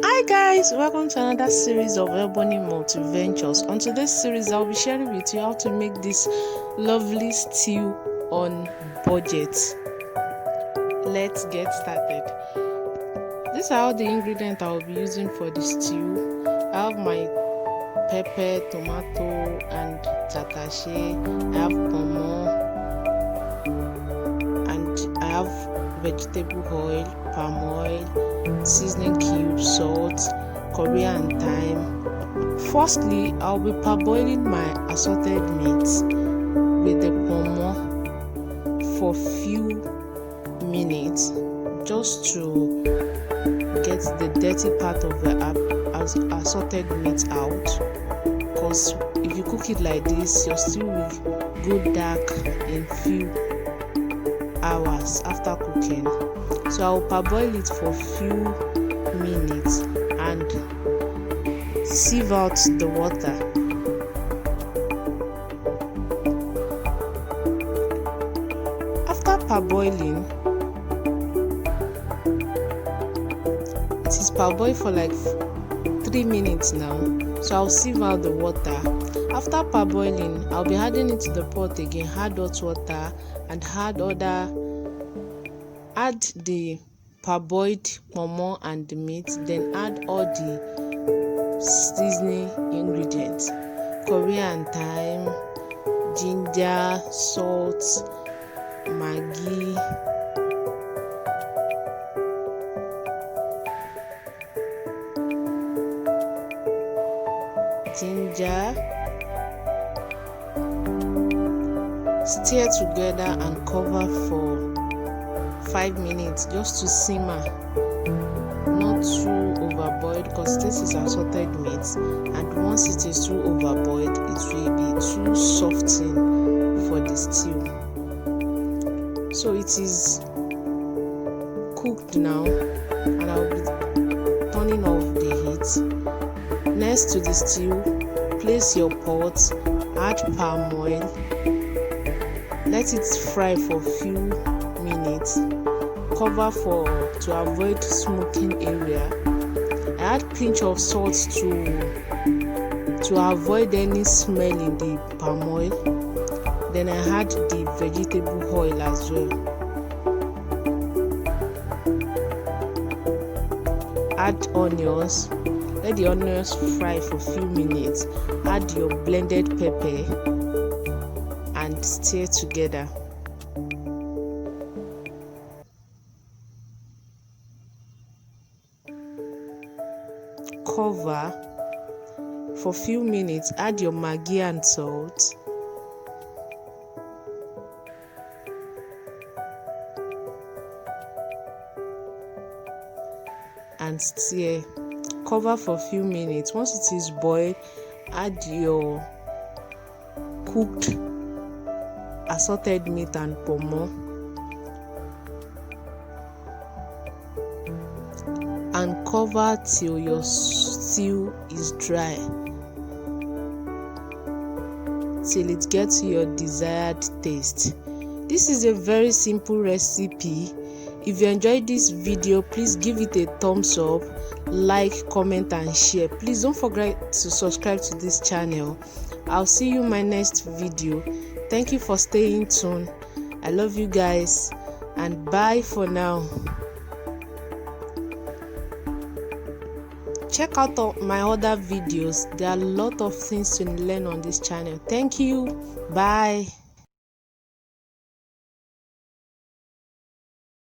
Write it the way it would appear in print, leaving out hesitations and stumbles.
Hi guys, welcome to another series of Ebonnymultiventures. On today's series, I'll be sharing with you how to make this lovely stew on budget. Let's get started. These are all the ingredients I'll be using for the stew. I have my pepper, tomato, and tatashe. I have ponmo, and I have vegetable oil, palm oil, seasoning cubes, salt, coriander and thyme. Firstly, I'll be parboiling my assorted meats with the ponmo for few minutes just to get the dirty part of the assorted meat out, because if you cook it like this, your stew will go dark in few hours after cooking. So I'll parboil it for few minutes and sieve out the water. After parboiling, it is parboiled for like 3 minutes now, so I'll sieve out the water. After parboiling, I'll be adding it to the pot again, add hot water and add the parboiled ponmo and the meat, then add all the seasoning ingredients: coriander and thyme, ginger, salt, maggi, stir together and cover for 5 minutes just to simmer, not too overboiled, because this is assorted meat, and once it is too overboiled it will be too softened for the stew. So it is cooked now, and I'll be turning off the heat. Next to the stew, place your pot, add palm oil, let it fry for a few minutes, cover to avoid smoking area. I add pinch of salt to avoid any smell in the palm oil. Then I add the vegetable oil as well. Add onions, let the onions fry for a few minutes. Add your blended pepper and stir together. Cover for a few minutes, add your maggi and salt, and stir. Cover for a few minutes. Once it is boiled, add your cooked assorted meat and ponmo and cover till your stew is dry, till it gets your desired taste. This is a very simple recipe. If you enjoyed this video, please give it a thumbs up, like, comment and share. Please don't forget to subscribe to this channel. I'll see you in my next video. Thank you for staying tuned. I love you guys, and bye for now. Check out my other videos. There are a lot of things to learn on this channel. Thank you. Bye.